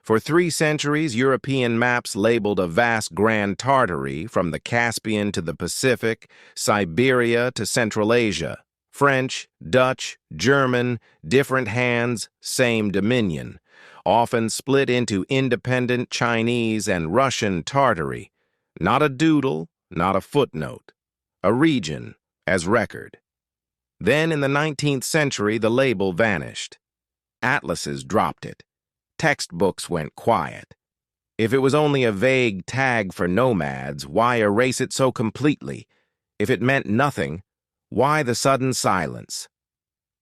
For 3 centuries, European maps labeled a vast Grand Tartary from the Caspian to the Pacific, Siberia to Central Asia. French, Dutch, German, different hands, same dominion, often split into independent Chinese and Russian Tartary. Not a doodle, not a footnote. A region, as record. Then in the 19th century, the label vanished. Atlases dropped it. Textbooks went quiet. If it was only a vague tag for nomads, why erase it so completely? If it meant nothing, why the sudden silence?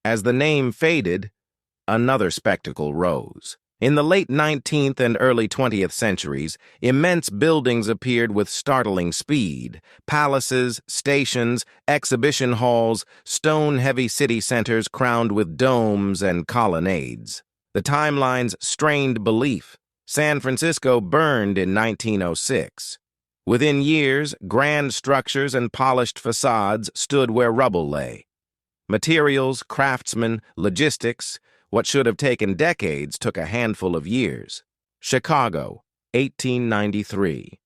As the name faded, another spectacle rose. In the late 19th and early 20th centuries, immense buildings appeared with startling speed. Palaces, stations, exhibition halls, stone-heavy city centers crowned with domes and colonnades. The timelines strained belief. San Francisco burned in 1906. Within years, grand structures and polished facades stood where rubble lay. Materials, craftsmen, logistics, what should have taken decades took a handful of years. Chicago, 1893.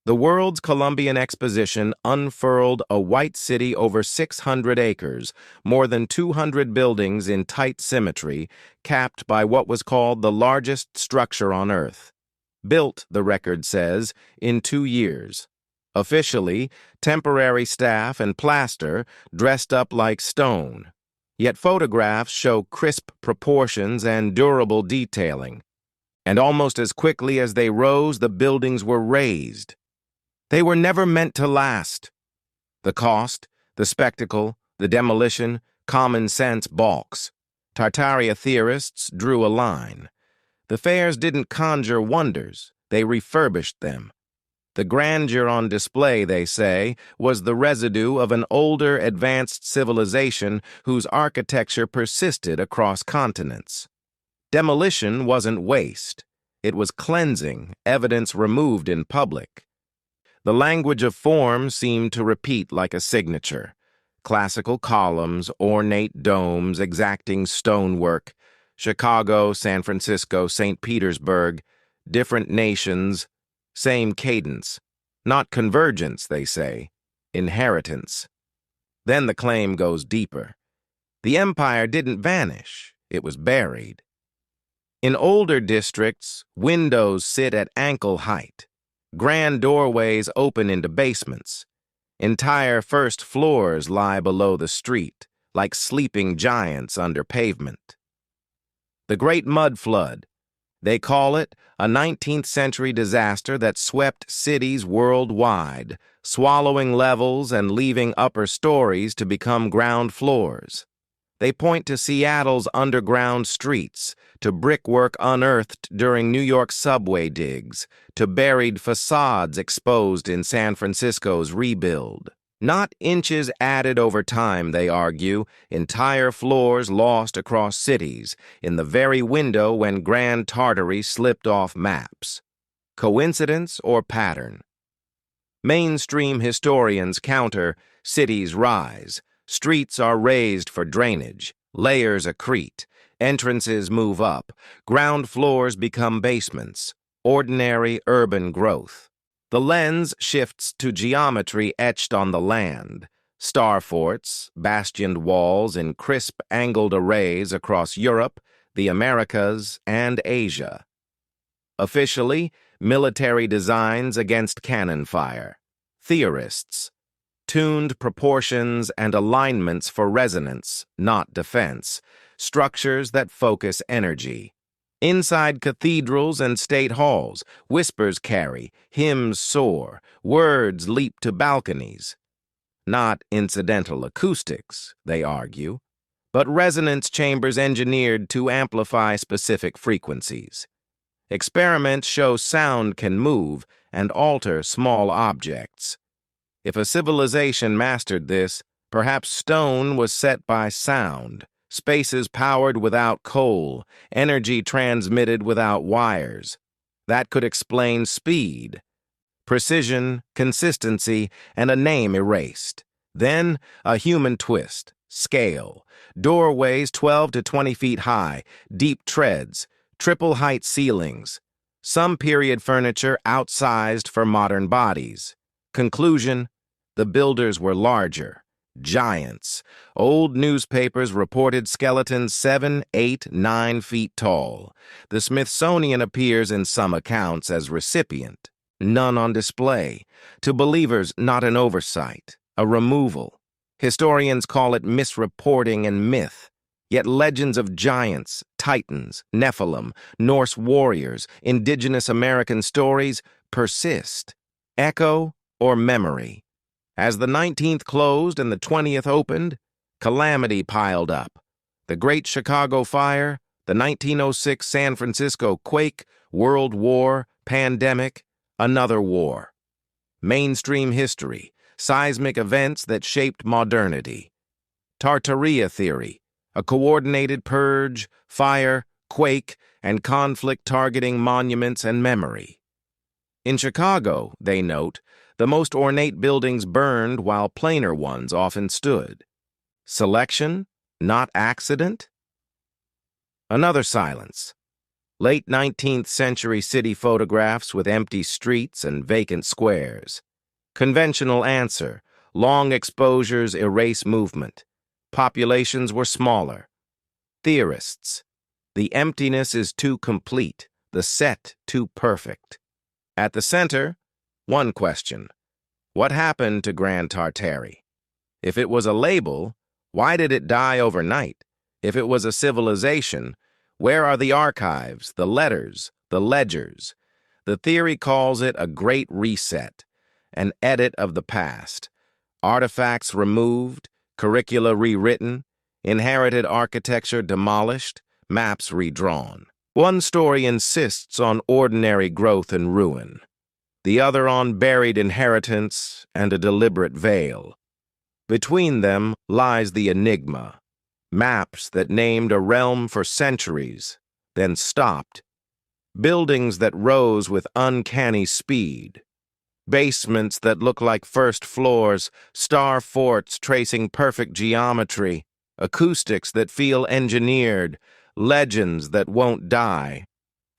The world's Columbian Exposition unfurled a white city over 600 acres, more than 200 buildings in tight symmetry, capped by what was called the largest structure on Earth. Built, the record says, in 2 years. Officially, temporary staff and plaster dressed up like stone. Yet photographs show crisp proportions and durable detailing. And almost as quickly as they rose, the buildings were razed. They were never meant to last. The cost, the spectacle, the demolition, common sense balks. Tartaria theorists drew a line. The fairs didn't conjure wonders, they refurbished them. The grandeur on display, they say, was the residue of an older, advanced civilization whose architecture persisted across continents. Demolition wasn't waste. It was cleansing, evidence removed in public. The language of form seemed to repeat like a signature. Classical columns, ornate domes, exacting stonework. Chicago, San Francisco, St. Petersburg, different nations, same cadence. Not convergence, they say, inheritance. Then the claim goes deeper. The empire didn't vanish, it was buried. In older districts, windows sit at ankle height. Grand doorways open into basements. Entire first floors lie below the street, like sleeping giants under pavement. The Great Mud Flood. They call it a 19th century disaster that swept cities worldwide, swallowing levels and leaving upper stories to become ground floors. They point to Seattle's underground streets, to brickwork unearthed during New York subway digs, to buried facades exposed in San Francisco's rebuild. Not inches added over time, they argue, entire floors lost across cities, in the very window when Grand Tartary slipped off maps. Coincidence or pattern? Mainstream historians counter, cities rise. Streets are raised for drainage, layers accrete, entrances move up, ground floors become basements, ordinary urban growth. The lens shifts to geometry etched on the land, star forts, bastioned walls in crisp angled arrays across Europe, the Americas, and Asia. Officially, military designs against cannon fire. Theorists. Tuned proportions and alignments for resonance, not defense. Structures that focus energy. Inside cathedrals and state halls, whispers carry, hymns soar, words leap to balconies. Not incidental acoustics, they argue, but resonance chambers engineered to amplify specific frequencies. Experiments show sound can move and alter small objects. If a civilization mastered this, perhaps stone was set by sound, spaces powered without coal, energy transmitted without wires. That could explain speed, precision, consistency, and a name erased. Then, a human twist, scale, doorways 12 to 20 feet high, deep treads, triple-height ceilings, Some period furniture outsized for modern bodies. Conclusion: the builders were larger, giants. Old newspapers reported skeletons 7, 8, 9 feet tall. The Smithsonian appears in some accounts as recipient, none on display. To believers, not an oversight, a removal. Historians call it misreporting and myth. Yet legends of giants, titans, Nephilim, Norse warriors, indigenous American stories persist. Echo or memory? As the 19th closed and the 20th opened, calamity piled up. The Great Chicago Fire, the 1906 San Francisco Quake, World War, pandemic, another war. Mainstream history, seismic events that shaped modernity. Tartaria theory, a coordinated purge, fire, quake, and conflict targeting monuments and memory. In Chicago, they note, the most ornate buildings burned while plainer ones often stood. Selection, not accident? Another silence. Late 19th century city photographs with empty streets and vacant squares. Conventional answer, long exposures erase movement. Populations were smaller. Theorists, the emptiness is too complete, the set too perfect. At the center, one question: what happened to Grand Tartary? If it was a label, why did it die overnight? If it was a civilization, where are the archives, the letters, the ledgers? The theory calls it a great reset, an edit of the past. Artifacts removed, curricula rewritten, inherited architecture demolished, maps redrawn. One story insists on ordinary growth and ruin. The other on buried inheritance and a deliberate veil. Between them lies the enigma. Maps that named a realm for centuries, then stopped. Buildings that rose with uncanny speed. Basements that look like first floors, star forts tracing perfect geometry, acoustics that feel engineered, legends that won't die,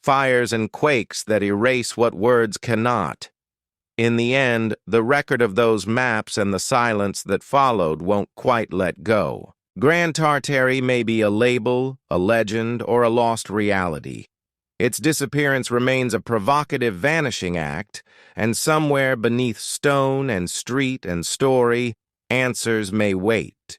fires and quakes that erase what words cannot. In the end, the record of those maps and the silence that followed won't quite let go. Grand Tartary may be a label, a legend, or a lost reality. Its disappearance remains a provocative vanishing act, and somewhere beneath stone and street and story, answers may wait.